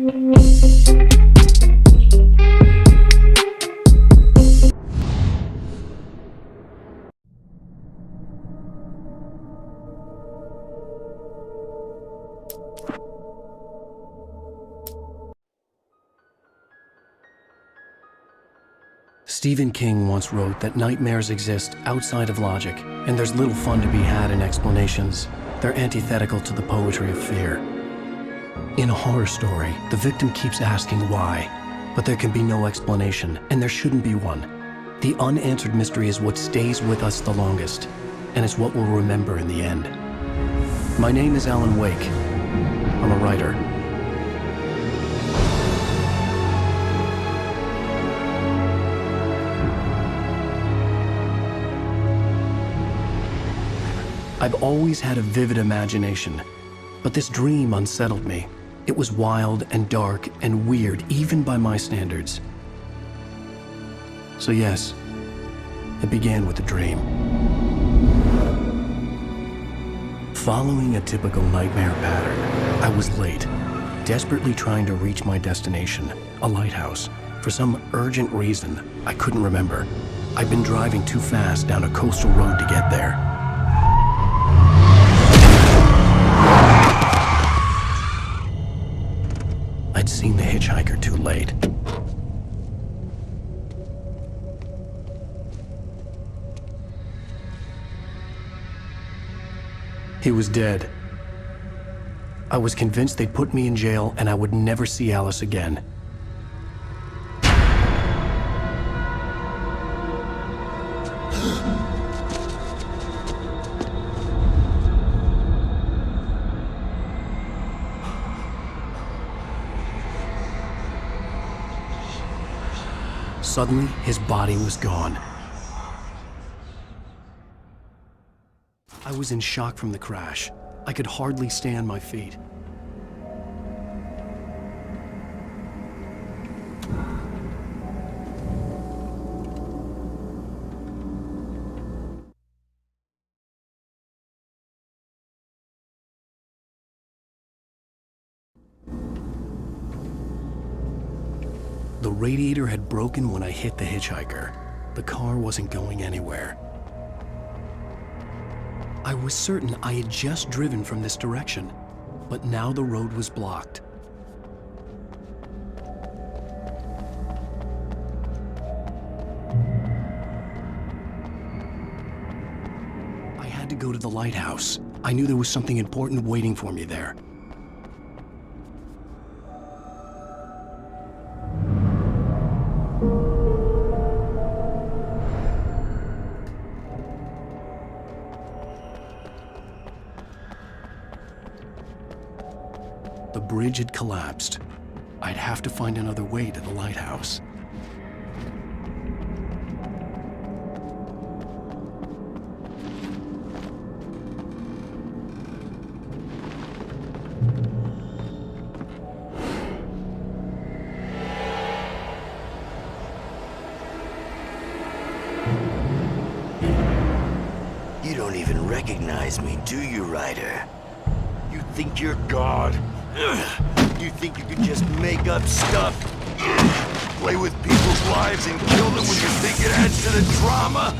Stephen King once wrote that nightmares exist outside of logic, and there's little fun to be had in explanations. They're antithetical to the poetry of fear. In a horror story, the victim keeps asking why, but there can be no explanation, and there shouldn't be one. The unanswered mystery is what stays with us the longest, and it's what we'll remember in the end. My name is Alan Wake. I'm a writer. I've always had a vivid imagination, but this dream unsettled me. It was wild and dark and weird, even by my standards. So yes, it began with a dream. Following a typical nightmare pattern, I was late, desperately trying to reach my destination, a lighthouse. For some urgent reason, I couldn't remember. I'd been driving too fast down a coastal road to get there. I'd seen the hitchhiker too late. He was dead. I was convinced they'd put me in jail and I would never see Alice again. Suddenly, his body was gone. I was in shock from the crash. I could hardly stay on my feet. The radiator had broken when I hit the hitchhiker. The car wasn't going anywhere. I was certain I had just driven from this direction, but now the road was blocked. I had to go to the lighthouse. I knew there was something important waiting for me there. The bridge had collapsed. I'd have to find another way to the lighthouse. You don't even recognize me, do you, Ryder? You think you're God? You think you can just make up stuff? Play with people's lives and kill them when you think it adds to the drama?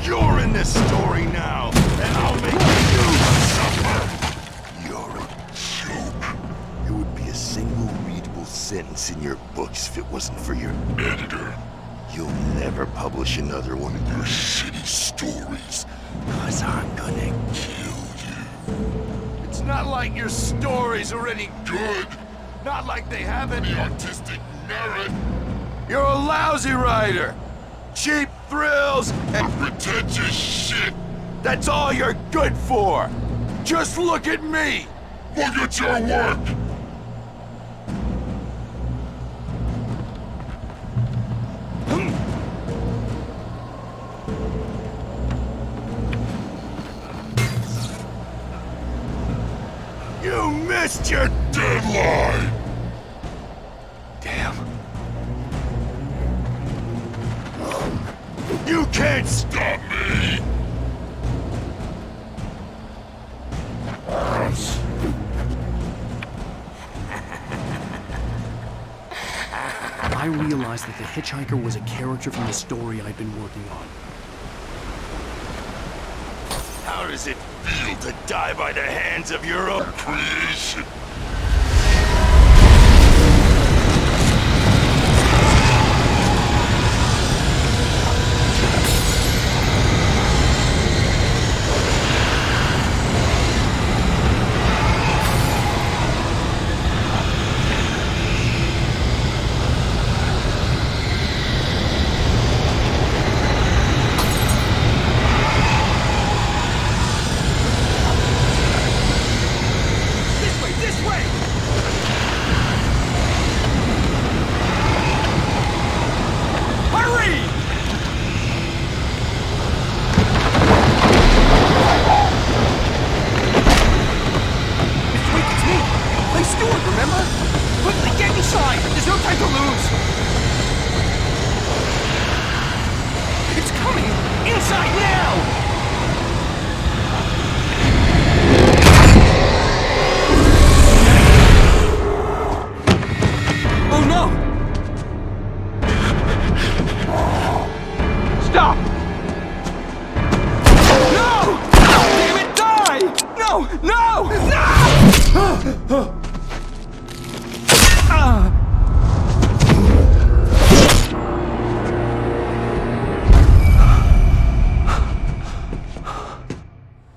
You're in this story now, and I'll make you suffer! You're a joke. It would be a single readable sentence in your books if it wasn't for your editor. You'll never publish another one of your shitty stories, 'cause I'm gonna kill you. It's not like your stories are any good. Not like they have any artistic merit. You're a lousy writer. Cheap thrills and pretentious shit. That's all you're good for. Just look at me. Look at your work. You missed your deadline! Damn. You can't stop me! I realized that the hitchhiker was a character from the story I'd been working on. How does it feel to die by the hands of your own creation?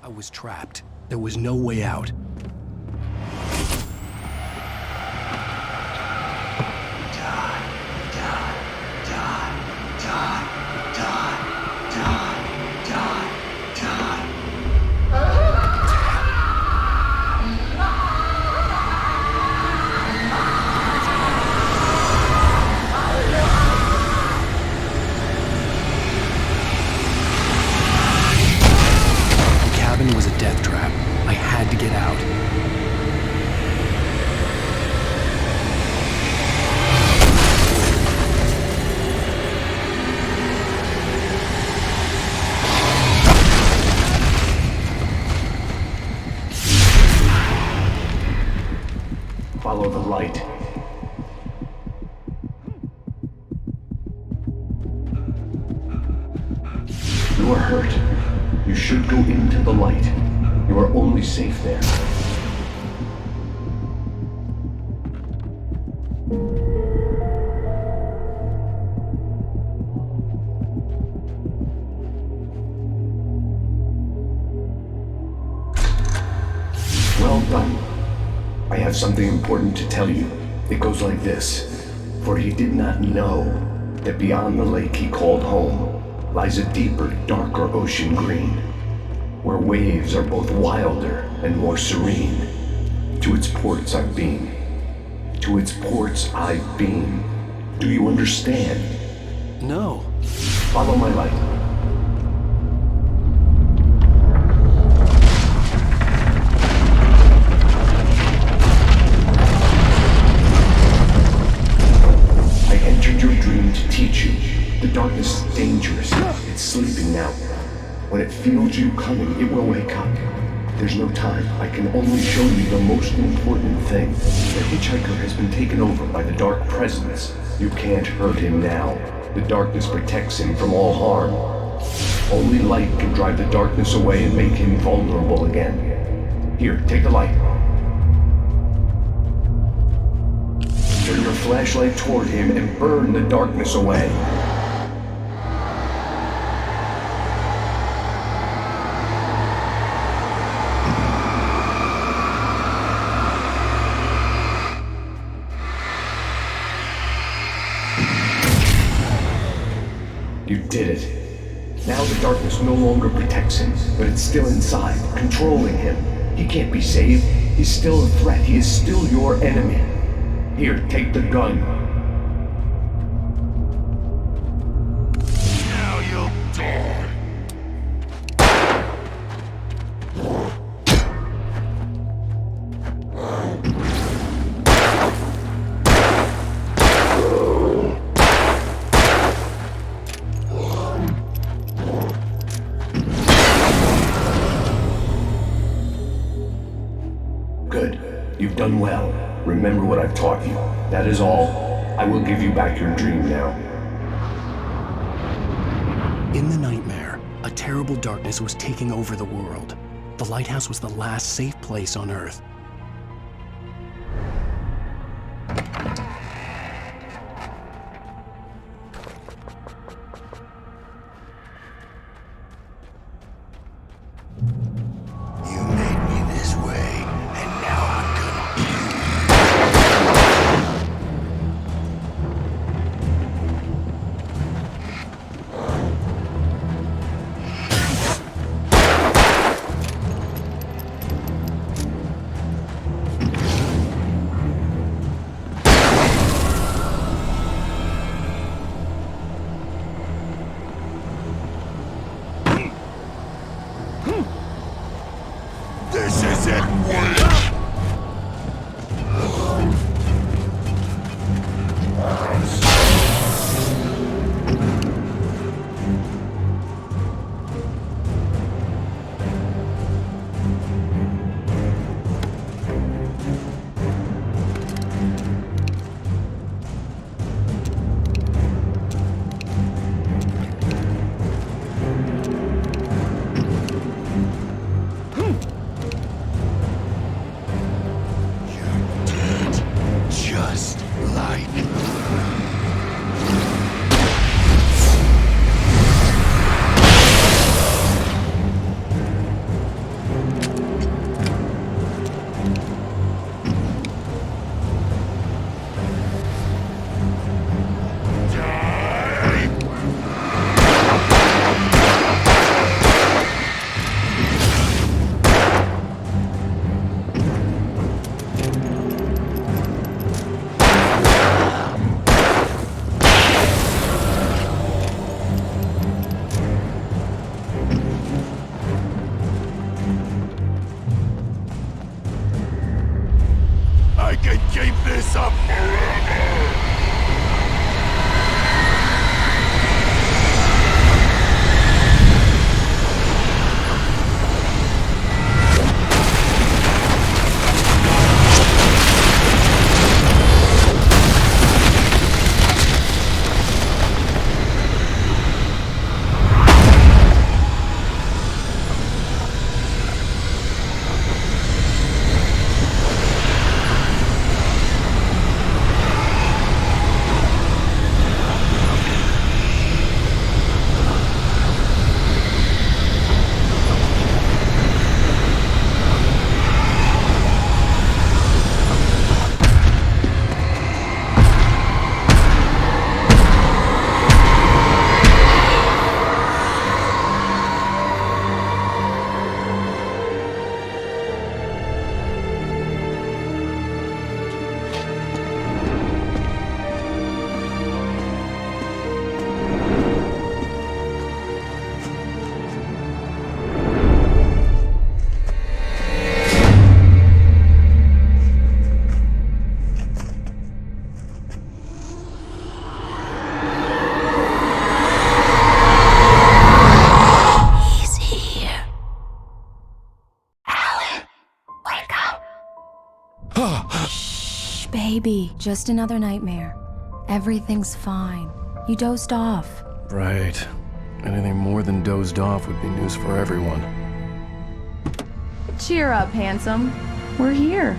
I was trapped. There was no way out. Was a death trap. I had to get out. Follow the light. You are hurt. You should go into the light. You are only safe there. Well done. I have something important to tell you. It goes like this. For he did not know that beyond the lake he called home lies a deeper, darker ocean green, where waves are both wilder and more serene. To its ports I've been. To its ports I've been. Do you understand? No. Follow my light. I entered your dream to teach you. The darkness is dangerous. It's sleeping now. When it feels you coming, it will wake up. There's no time. I can only show you the most important thing. The hitchhiker has been taken over by the dark presence. You can't hurt him now. The darkness protects him from all harm. Only light can drive the darkness away and make him vulnerable again. Here, take the light. Turn your flashlight toward him and burn the darkness away. You did it. Now the darkness no longer protects him, but it's still inside, controlling him. He can't be saved. He's still a threat. He is still your enemy. Here, take the gun. Now you'll die. Good. You've done well. Remember what I've taught you. That is all. I will give you back your dream now. In the nightmare, a terrible darkness was taking over the world. The lighthouse was the last safe place on Earth. You made me this way, and now I'm gonna... This isn't work! You're dead, just like... I can keep this up forever! He's here. Alan, wake up. Shh, baby. Just another nightmare. Everything's fine. You dozed off. Right. Anything more than dozed off would be news for everyone. Cheer up, handsome. We're here.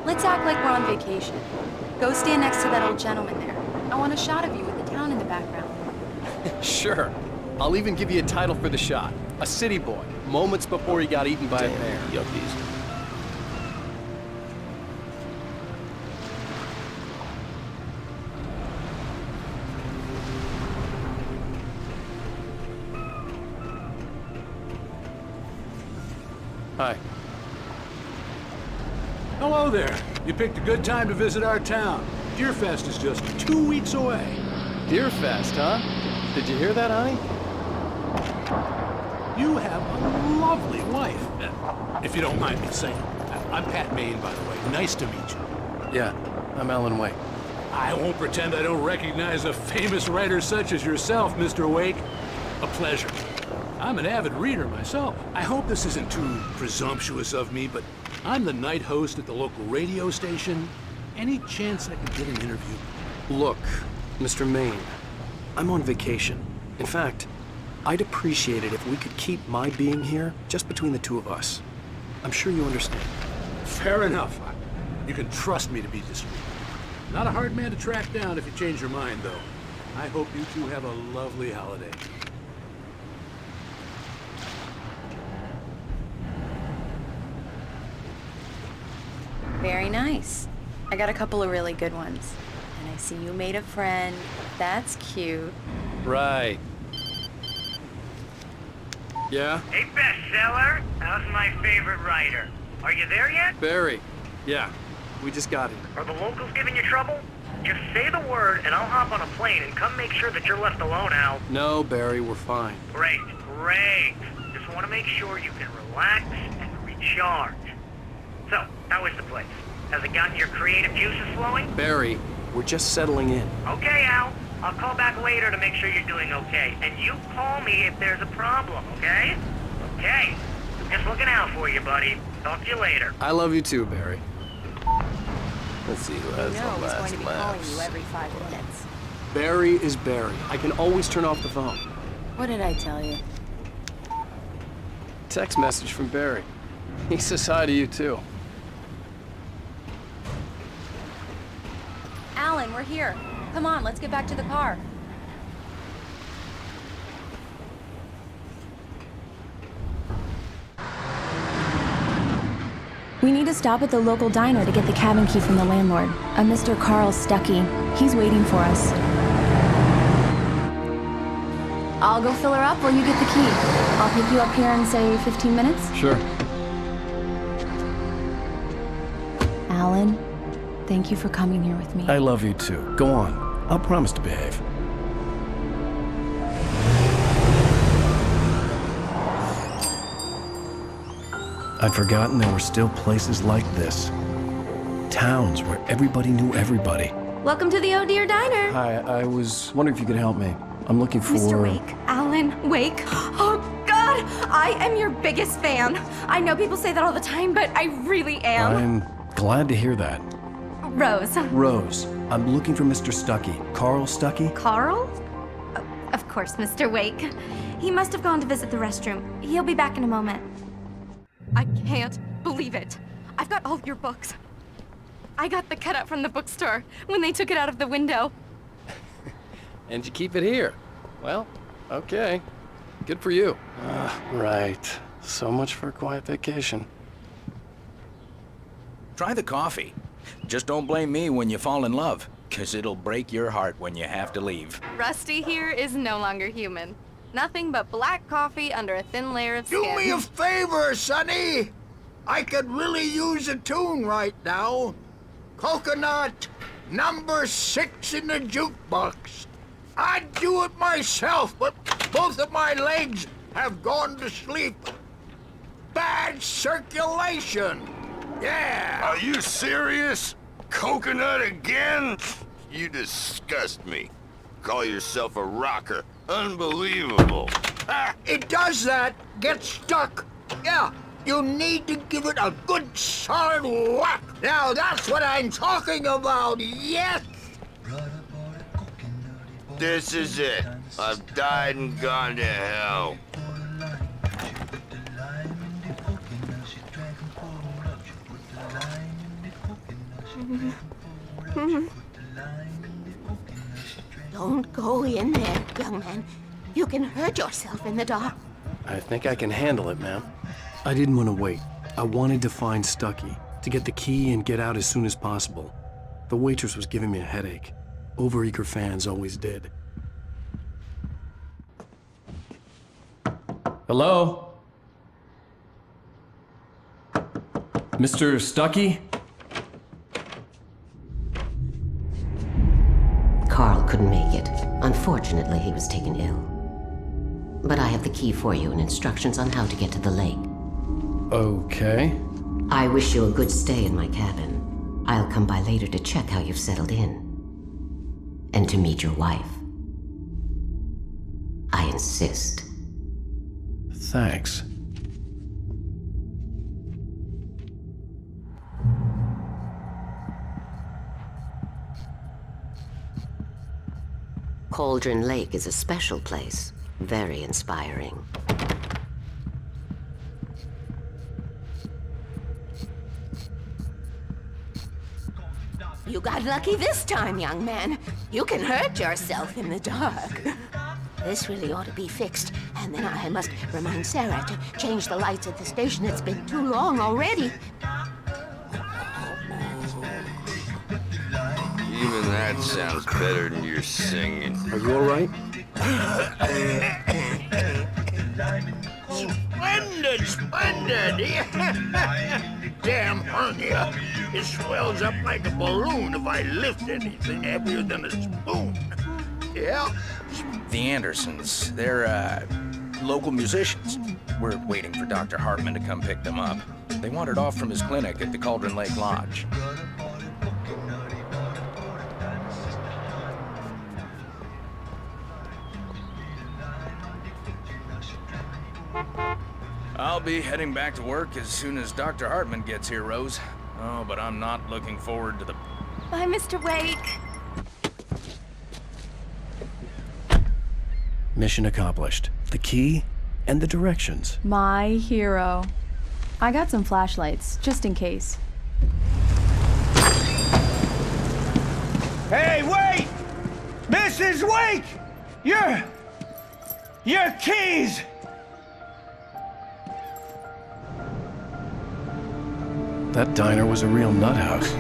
Let's act like we're on vacation. Go stand next to that old gentleman there. I want a shot of you with the town in the background. Sure. I'll even give you a title for the shot. A city boy, moments before he got eaten by a bear. Yuppies. Hi. Hello there. You picked a good time to visit our town. Deerfest is just 2 weeks away. Deerfest, huh? Did you hear that, honey? You have a lovely wife, if you don't mind me saying. I'm Pat Maine, by the way. Nice to meet you. Yeah, I'm Alan Wake. I won't pretend I don't recognize a famous writer such as yourself, Mr. Wake. A pleasure. I'm an avid reader myself. I hope this isn't too presumptuous of me, but I'm the night host at the local radio station. Any chance I could get an interview? Look, Mr. Maine, I'm on vacation. In fact, I'd appreciate it if we could keep my being here just between the two of us. I'm sure you understand. Fair enough. You can trust me to be discreet. Not a hard man to track down if you change your mind, though. I hope you two have a lovely holiday. Very nice. I got a couple of really good ones. And I see you made a friend. That's cute. Right. Yeah? Hey, bestseller. How's my favorite writer? Are you there yet? Barry. Yeah, we just got here. Are the locals giving you trouble? Just say the word and I'll hop on a plane and come make sure that you're left alone, Al. No, Barry, we're fine. Great, great. Just want to make sure you can relax and recharge. So, how is the place? Has it gotten your creative juices flowing? Barry, we're just settling in. Okay, Al. I'll call back later to make sure you're doing okay. And you call me if there's a problem, okay? Okay. Just looking out for you, buddy. Talk to you later. I love you too, Barry. Let's see who has You know the he's last going to be calling laughs. you every 5 minutes. Barry is Barry. I can always turn off the phone. What did I tell you? Text message from Barry. He says hi to you too. Alan, we're here. Come on, let's get back to the car. We need to stop at the local diner to get the cabin key from the landlord, a Mr. Carl Stuckey. He's waiting for us. I'll go fill her up while you get the key. I'll pick you up here in, say, 15 minutes. Sure. Alan, thank you for coming here with me. I love you too. Go on. I'll promise to behave. I'd forgotten there were still places like this. Towns where everybody knew everybody. Welcome to the Oh Dear Diner. Hi, I was wondering if you could help me. I'm looking for... Mr. Wake. Alan Wake. Oh, God! I am your biggest fan. I know people say that all the time, but I really am. I'm glad to hear that. Rose. Rose, I'm looking for Mr. Stuckey. Carl Stuckey? Carl? Of course, Mr. Wake. He must have gone to visit the restroom. He'll be back in a moment. I can't believe it. I've got all your books. I got the cutout from the bookstore when they took it out of the window. And you keep it here. Well, okay. Good for you. Right. So much for a quiet vacation. Try the coffee. Just don't blame me when you fall in love, 'cause it'll break your heart when you have to leave. Rusty here is no longer human. Nothing but black coffee under a thin layer of skin. Do me a favor, Sonny. I could really use a tune right now. Coconut, number 6 in the jukebox. I'd do it myself, but both of my legs have gone to sleep. Bad circulation. Yeah. Are you serious? Coconut again? You disgust me. Call yourself a rocker. Unbelievable. It does that. Get stuck. Yeah, you need to give it a good solid whack. Now that's what I'm talking about, yes! This is it. I've died and gone to hell. Don't go in there, young man. You can hurt yourself in the dark. I think I can handle it, ma'am. I didn't want to wait. I wanted to find Stuckey, to get the key and get out as soon as possible. The waitress was giving me a headache. Overeager fans always did. Hello? Mr. Stuckey? Carl couldn't make it. Unfortunately, he was taken ill. But I have the key for you and instructions on how to get to the lake. Okay. I wish you a good stay in my cabin. I'll come by later to check how you've settled in. And to meet your wife. I insist. Thanks. Cauldron Lake is a special place. Very inspiring. You got lucky this time, young man. You can hurt yourself in the dark. This really ought to be fixed. And then I must remind Sarah to change the lights at the station. It's been too long already. Even that sounds better than your singing. Are you all right? Splendid, splendid! Damn hernia. It swells up like a balloon if I lift anything heavier than a spoon. Yeah? The Andersons, they're, local musicians. We're waiting for Dr. Hartman to come pick them up. They wandered off from his clinic at the Cauldron Lake Lodge. I'll be heading back to work as soon as Dr. Hartman gets here, Rose. Oh, but I'm not looking forward to the... Bye, Mr. Wake. Mission accomplished. The key and the directions. My hero. I got some flashlights, just in case. Hey, wait! Mrs. Wake! Your keys! That diner was a real nut house.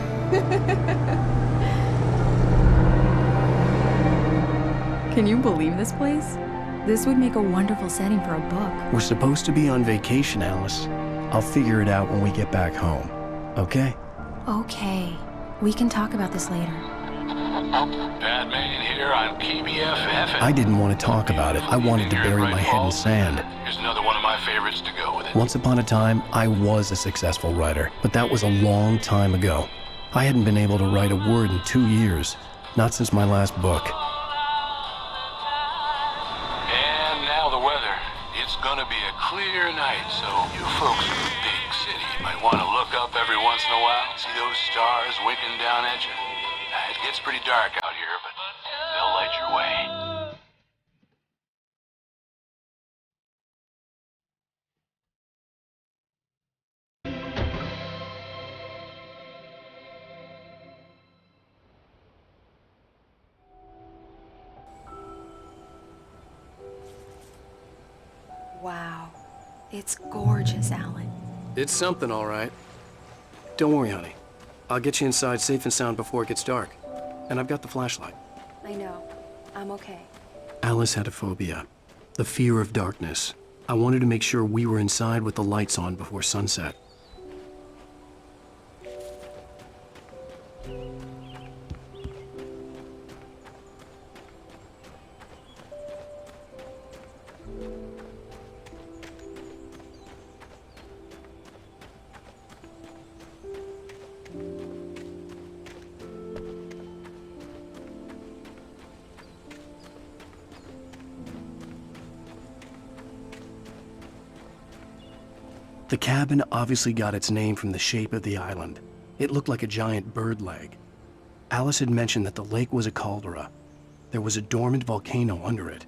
Can you believe this place? This would make a wonderful setting for a book. We're supposed to be on vacation, Alice. I'll figure it out when we get back home. Okay? Okay. We can talk about this later. Batman here on KBFF. I didn't want to talk about it. I wanted to bury my head in sand. Here's another one of my favorites to go with it. Once upon a time, I was a successful writer, but that was a long time ago. I hadn't been able to write a word in 2 years, not since my last book. And now the weather. It's gonna be a clear night, so you folks in the big city might want to look up every once in a while, see those stars winking down at you. It gets pretty dark out here, but they'll light your way. Wow. It's gorgeous, Alan. It's something, all right. Don't worry, honey. I'll get you inside safe and sound before it gets dark. And I've got the flashlight. I know. I'm okay. Alice had a phobia, the fear of darkness. I wanted to make sure we were inside with the lights on before sunset. The cabin obviously got its name from the shape of the island. It looked like a giant bird leg. Alice had mentioned that the lake was a caldera. There was a dormant volcano under it.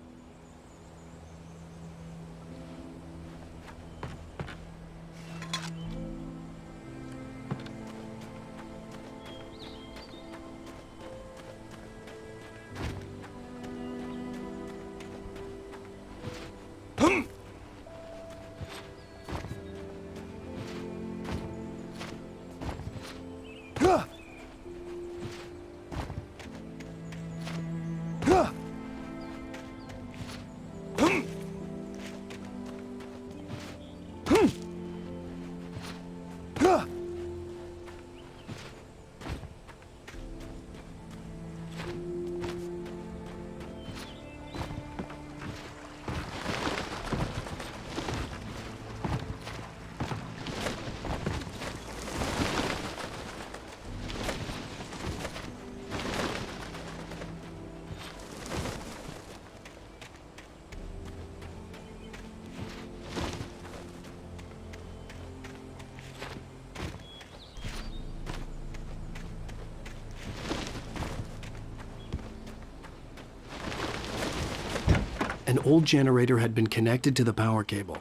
An old generator had been connected to the power cable.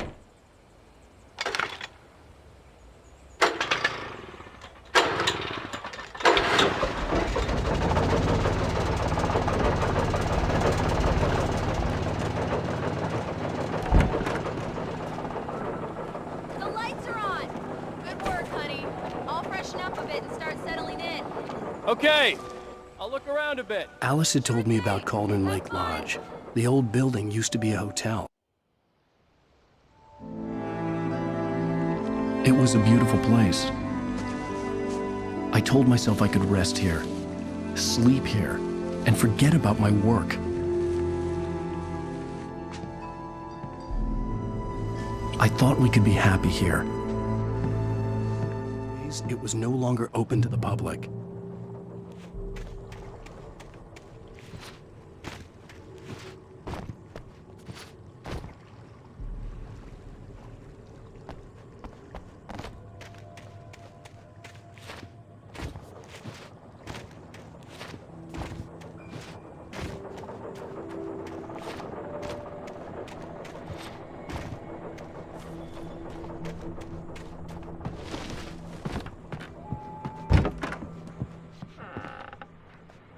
The lights are on! Good work, honey. I'll freshen up a bit and start settling in. Okay, I'll look around a bit. Alice had told me about Cauldron Lake Lodge. The old building used to be a hotel. It was a beautiful place. I told myself I could rest here, sleep here, and forget about my work. I thought we could be happy here. It was no longer open to the public.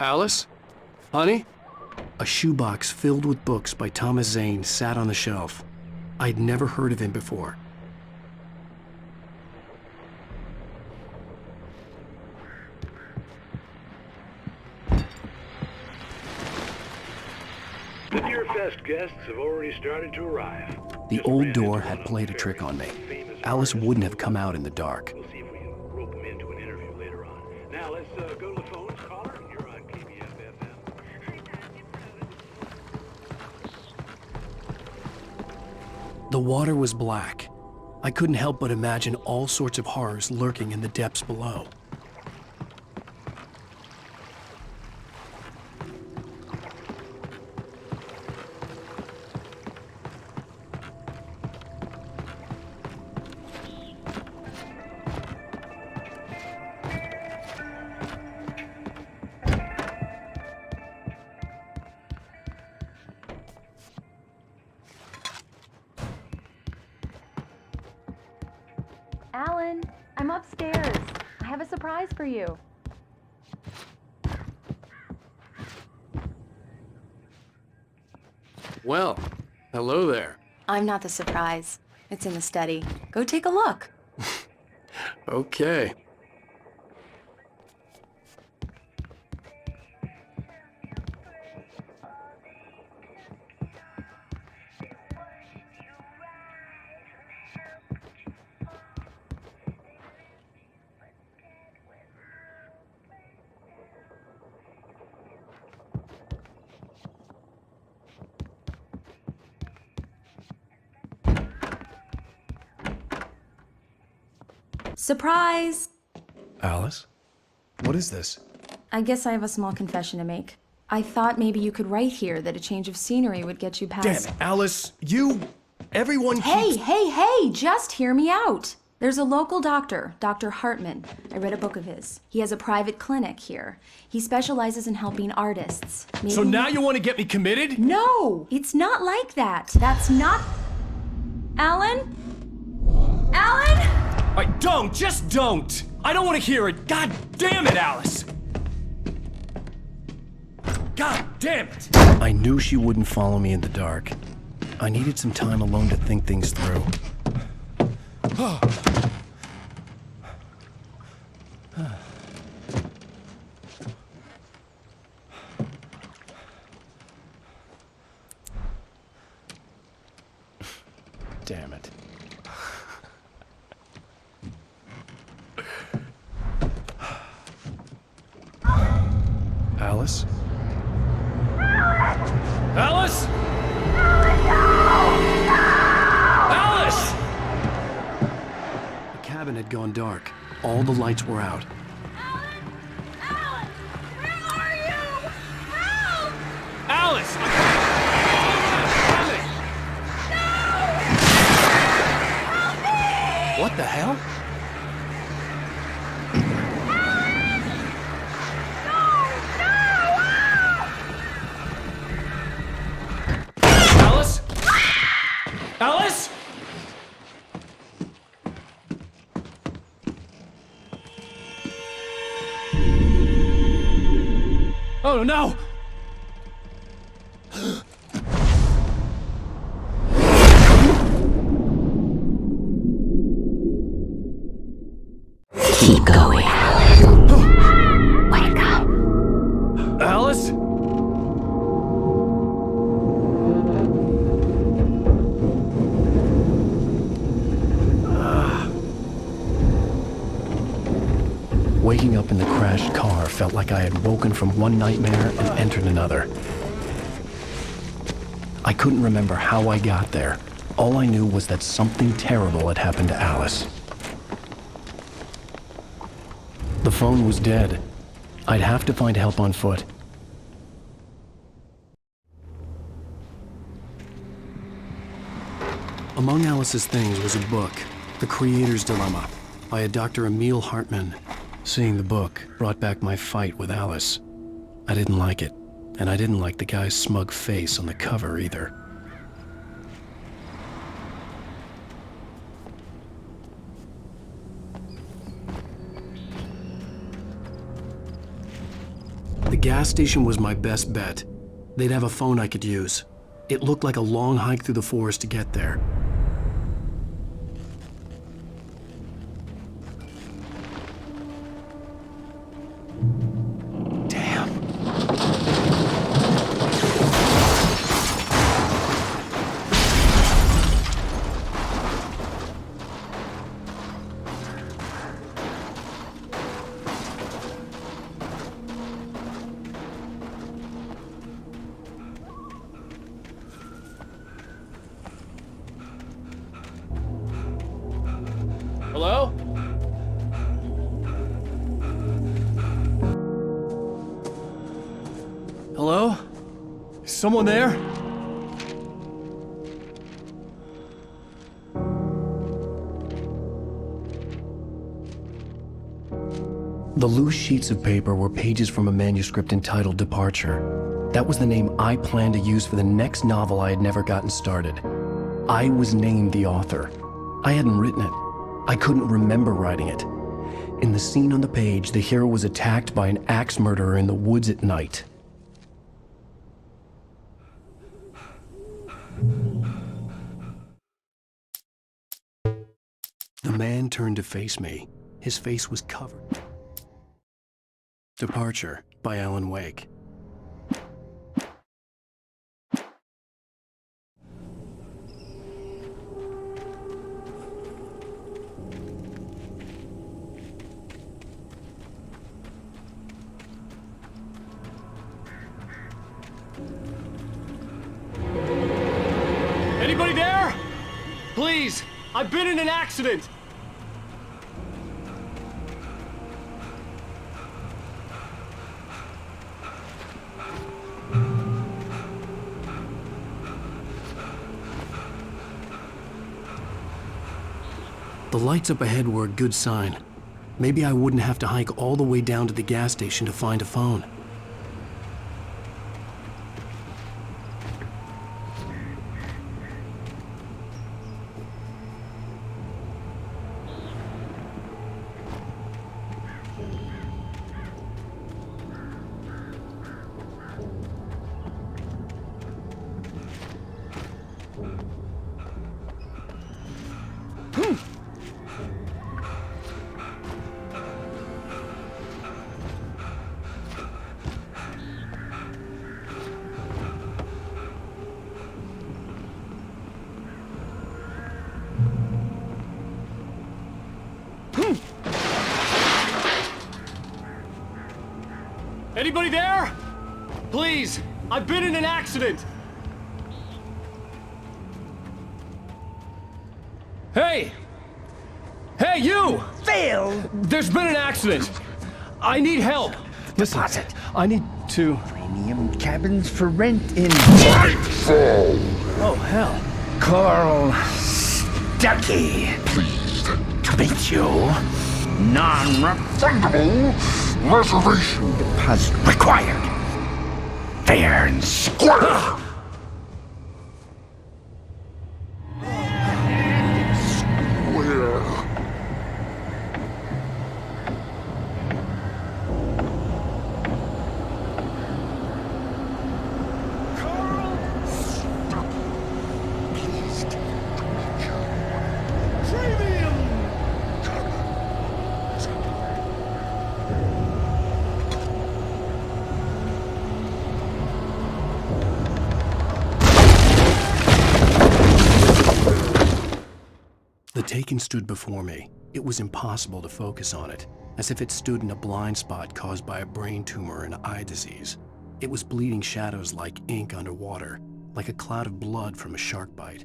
Alice? Honey? A shoebox filled with books by Thomas Zane sat on the shelf. I'd never heard of him before. The Deer Fest guests have already started to arrive. The old door had played a trick on me. Alice wouldn't have come out in the dark. We'll see if we can rope them into an interview later on. Now let's go to the phones. Caller, you're on KBFFM. The water was black. I couldn't help but imagine all sorts of horrors lurking in the depths below. Alan, I'm upstairs. I have a surprise for you. Well, hello there. I'm not the surprise. It's in the study. Go take a look. Okay. Surprise! Alice? What is this? I guess I have a small confession to make. I thought maybe you could write here that a change of scenery would get you past— Damn it, Alice! Everyone keeps— Hey, just hear me out! There's a local doctor, Dr. Hartman. I read a book of his. He has a private clinic here. He specializes in helping artists. So now you want to get me committed? No! It's not like that. That's not— Alan? Alan? Just don't! I don't want to hear it! God damn it, Alice! God damn it! I knew she wouldn't follow me in the dark. I needed some time alone to think things through. Damn it. Alice? Alice? Alice! The cabin had gone dark. All the lights were out. Alice! What the hell? no, no! Keep going. Wake up. Alice? Waking up in the crashed car felt like I had woken from one nightmare and entered another. I couldn't remember how I got there. All I knew was that something terrible had happened to Alice. The phone was dead. I'd have to find help on foot. Among Alice's things was a book, The Creator's Dilemma, by a Dr. Emil Hartman. Seeing the book brought back my fight with Alice. I didn't like it, and I didn't like the guy's smug face on the cover either. The gas station was my best bet. They'd have a phone I could use. It looked like a long hike through the forest to get there. Hello? Hello? Is someone there? The loose sheets of paper were pages from a manuscript entitled Departure. That was the name I planned to use for the next novel I had never gotten started. I was named the author. I hadn't written it. I couldn't remember writing it. In the scene on the page, the hero was attacked by an axe murderer in the woods at night. The man turned to face me. His face was covered. Departure by Alan Wake. Anybody there? Please, I've been in an accident. The lights up ahead were a good sign. Maybe I wouldn't have to hike all the way down to the gas station to find a phone. Anybody there? Please, I've been in an accident. Hey! Hey, you! Phil! There's been an accident. I need help. Listen, I need to... Premium cabins for rent in... Nightfall! Oh, hell. Carl Stuckey. Pleased To meet you. Non-refundable reservation deposit required. Fair and square. Taken stood before me. It was impossible to focus on it, as if it stood in a blind spot caused by a brain tumor and eye disease. It was bleeding shadows like ink underwater, like a cloud of blood from a shark bite.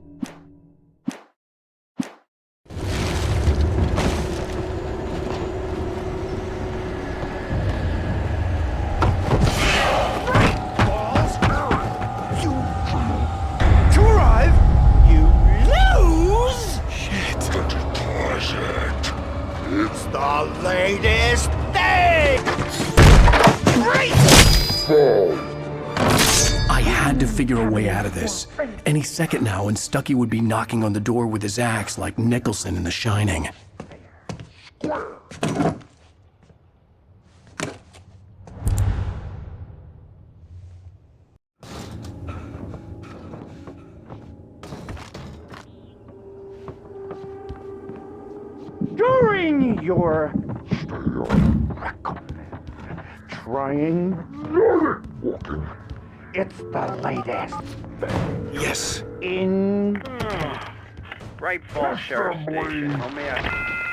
It's the latest thing! I had to figure a way out of this. Any second now, and Stucky would be knocking on the door with his axe like Nicholson in The Shining. During your trying walking, it's the latest. Yes. In Bright Falls Sheriff Station. How may I?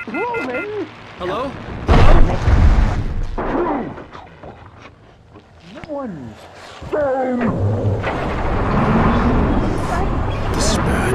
Roman. Hello? One. This is bad.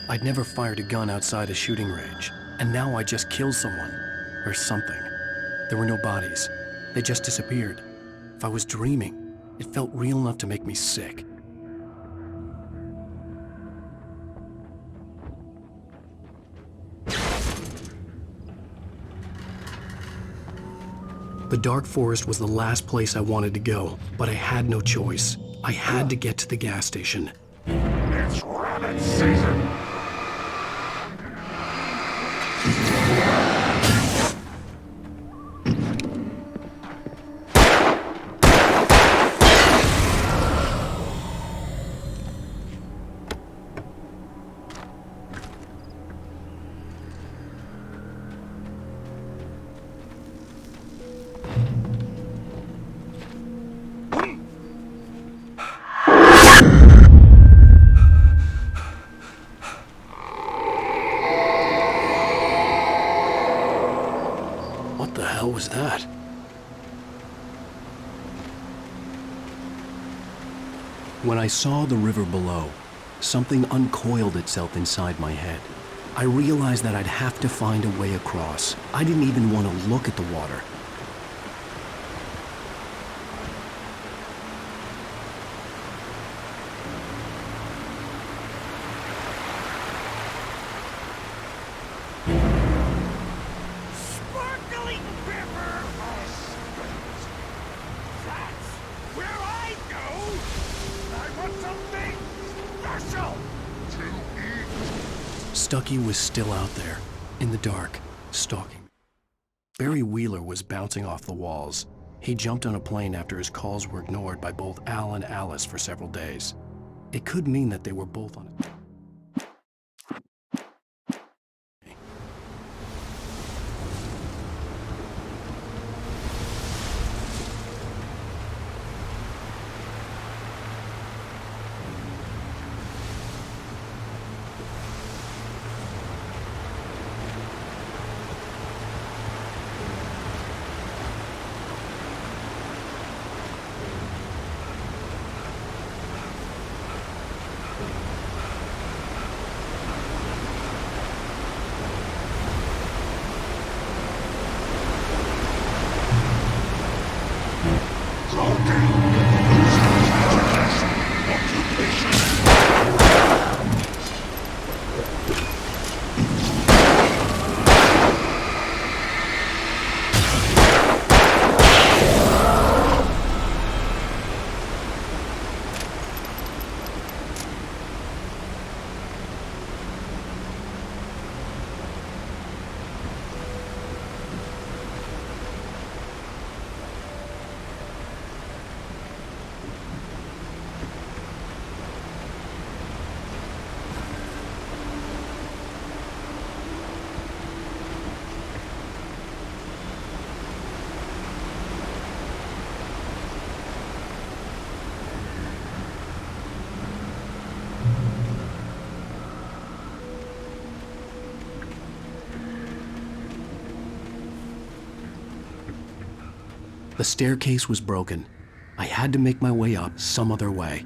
I'd never fired a gun outside a shooting range, and now I just killed someone, or something. There were no bodies. They just disappeared. If I was dreaming, it felt real enough to make me sick. The dark forest was the last place I wanted to go, but I had no choice. I had to get to the gas station. It's rabbit season. What was that? When I saw the river below, something uncoiled itself inside my head. I realized that I'd have to find a way across. I didn't even want to look at the water. Stucky was still out there, in the dark, stalking me. Barry Wheeler was bouncing off the walls. He jumped on a plane after his calls were ignored by both Al and Alice for several days. It could mean that they were both on it. The staircase was broken. I had to make my way up some other way.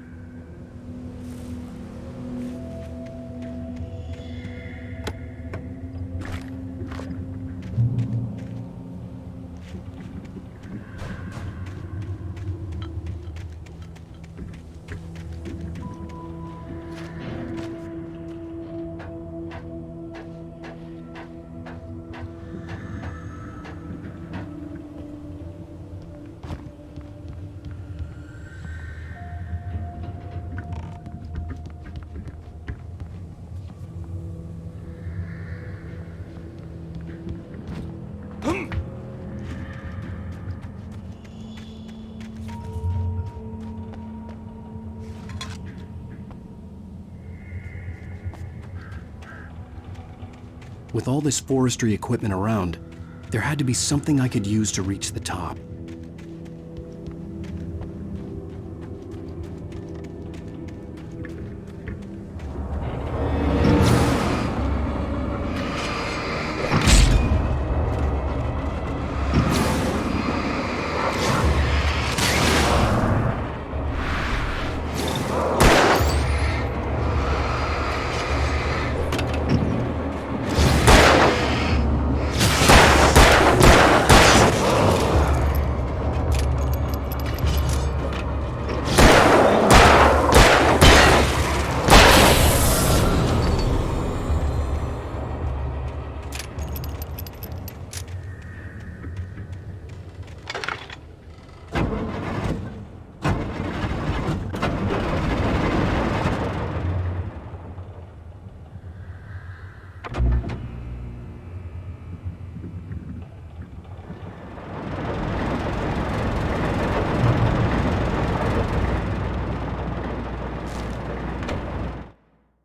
With all this forestry equipment around, there had to be something I could use to reach the top.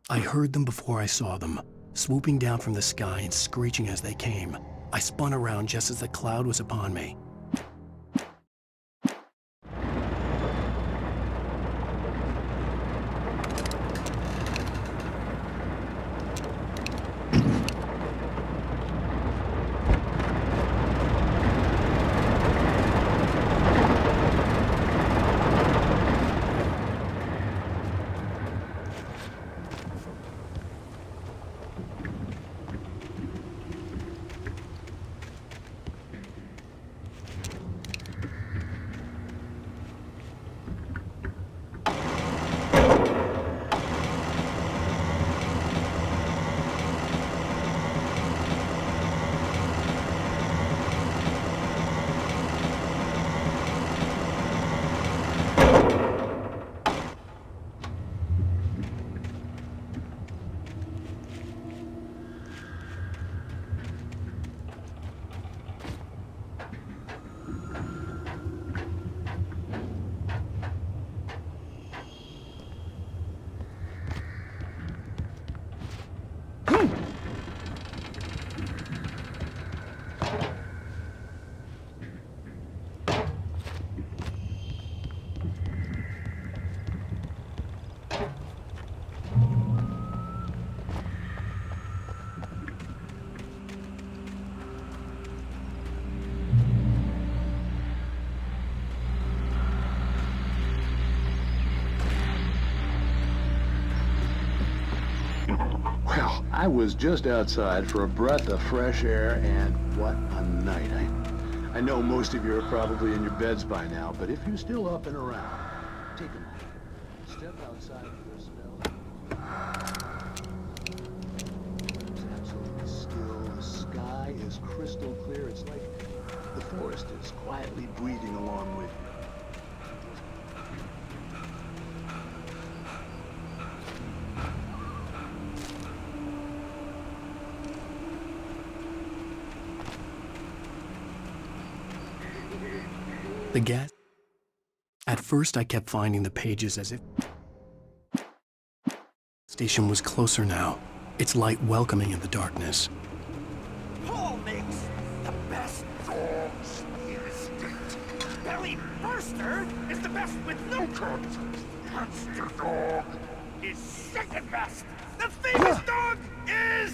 I heard them before I saw them, swooping down from the sky and screeching as they came. I spun around just as the cloud was upon me. I was just outside for a breath of fresh air, and what a night. I know most of you are probably in your beds by now, but if you're still up and around, take a moment. Step outside for a spell. It's absolutely still. The sky is crystal clear. It's like the forest is quietly breathing along with you. The gas. At first, I kept finding the pages as if the station was closer now, its light welcoming in the darkness. Paul makes the best dogs in the state. Belly Burster is the best with no contest. Monster Dog is second best. The famous dog is...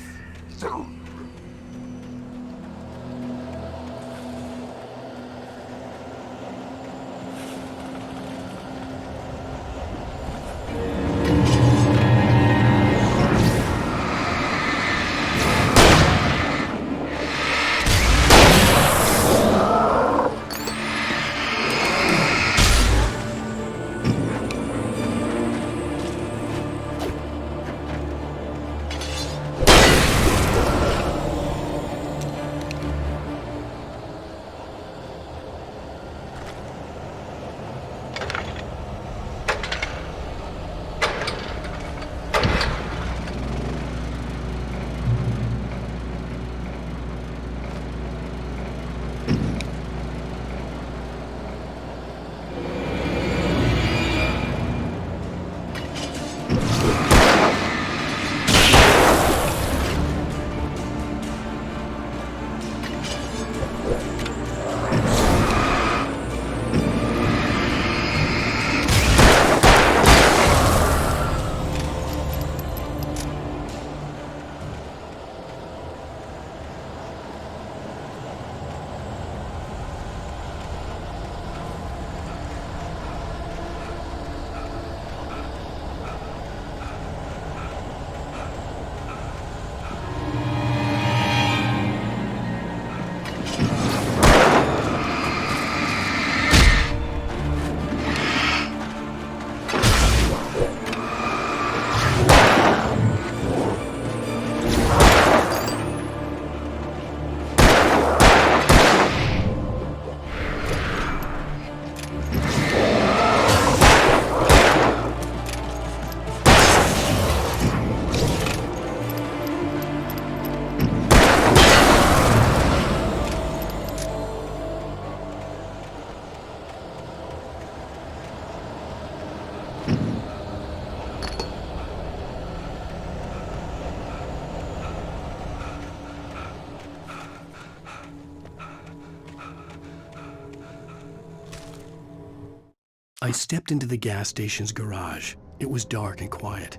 I stepped into the gas station's garage. It was dark and quiet.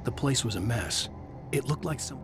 The place was a mess. It looked like some...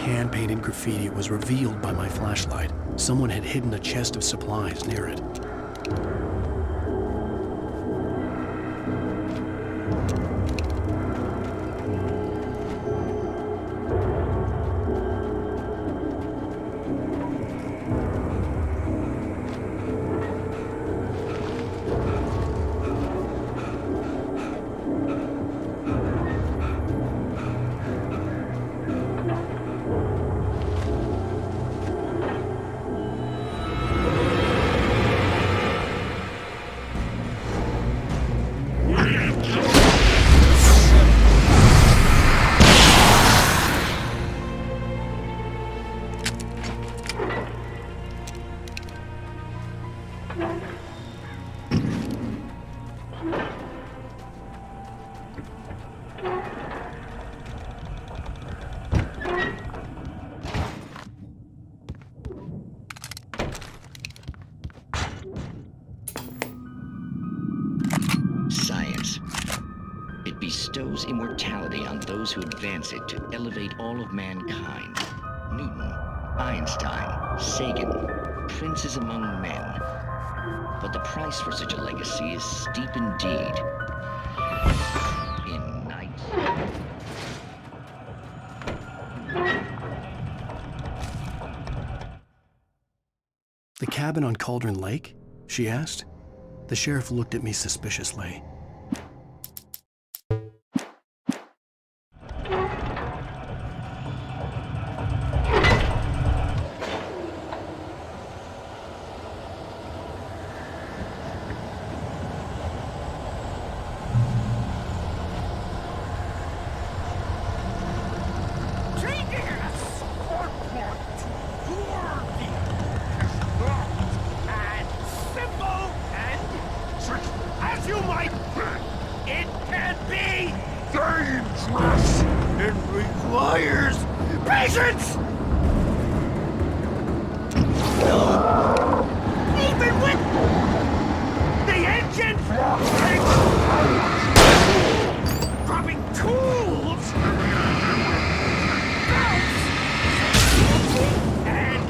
Hand-painted graffiti was revealed by my flashlight. Someone had hidden a chest of supplies near it. bestows immortality on those who advance it to elevate all of mankind. Newton, Einstein, Sagan, princes among men. But the price for such a legacy is steep indeed. In night... The cabin on Cauldron Lake? She asked. The sheriff looked at me suspiciously. you might... It can be Dangerous! It requires patience! Even with the engine dropping tools! Bounce! And...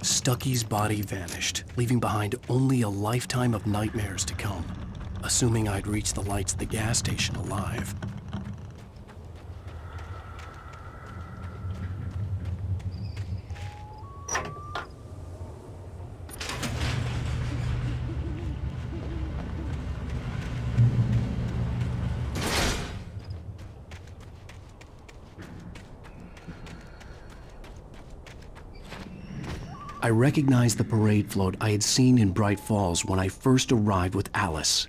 Stucky's body vanished, leaving behind only a lifetime of nightmares to come, assuming I'd reach the lights of the gas station alive. I recognized the parade float I had seen in Bright Falls when I first arrived with Alice.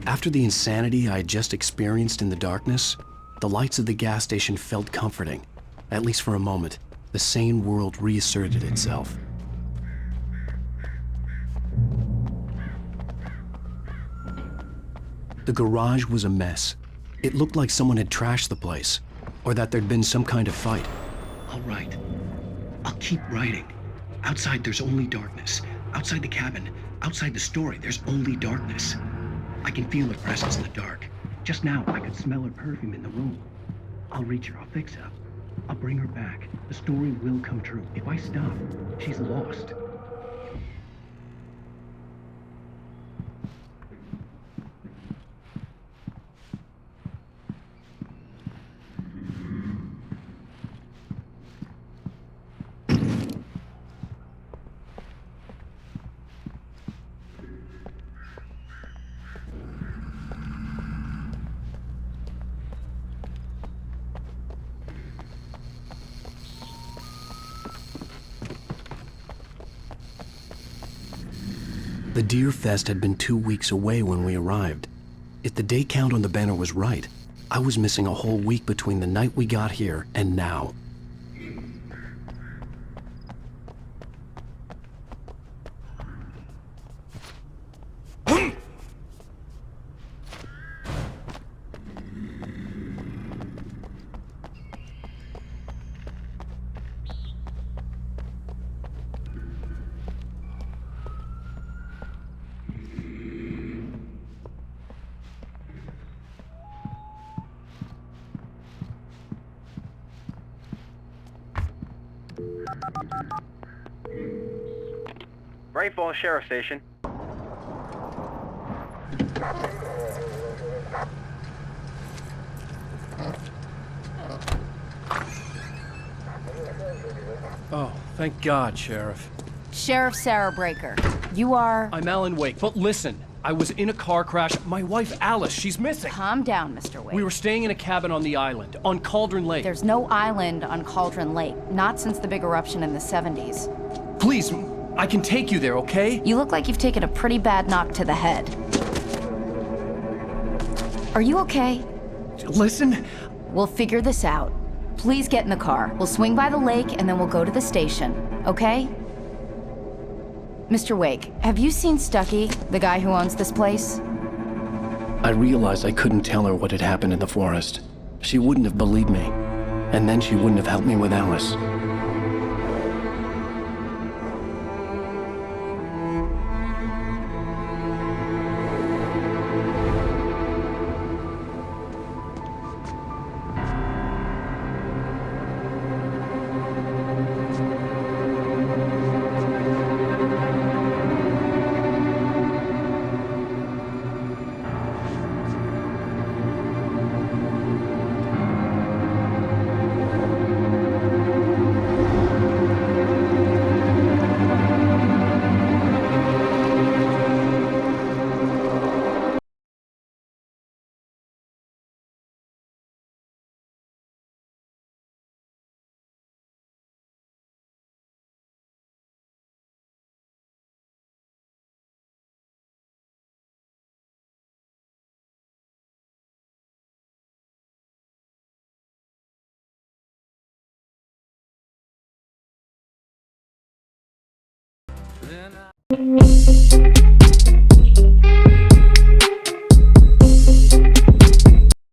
After the insanity I had just experienced in the darkness, the lights of the gas station felt comforting. At least for a moment, the sane world reasserted itself. The garage was a mess. It looked like someone had trashed the place, or that there'd been some kind of fight. All right. I'll keep writing. Outside, there's only darkness. Outside the cabin, outside the story, there's only darkness. I can feel her presence in the dark. Just now, I could smell her perfume in the room. I'll reach her. I'll fix her. I'll bring her back. The story will come true. If I stop, she's lost. The Deer Fest had been 2 weeks away when we arrived. If the day count on the banner was right, I was missing a whole week between the night we got here and now. Bright Falls Sheriff Station. Oh, thank God, Sheriff. Sheriff Sarah Breaker. You are... I'm Alan Wake, but listen. I was in a car crash. My wife, Alice, she's missing. Calm down, Mr. Wake. We were staying in a cabin on the island, on Cauldron Lake. There's no island on Cauldron Lake, not since the big eruption in the 70s. Please, I can take you there, okay? You look like you've taken a pretty bad knock to the head. Are you okay? Listen. We'll figure this out. Please get in the car. We'll swing by the lake and then we'll go to the station, okay? Mr. Wake, have you seen Stucky, the guy who owns this place? I realized I couldn't tell her what had happened in the forest. She wouldn't have believed me. And then she wouldn't have helped me with Alice. Then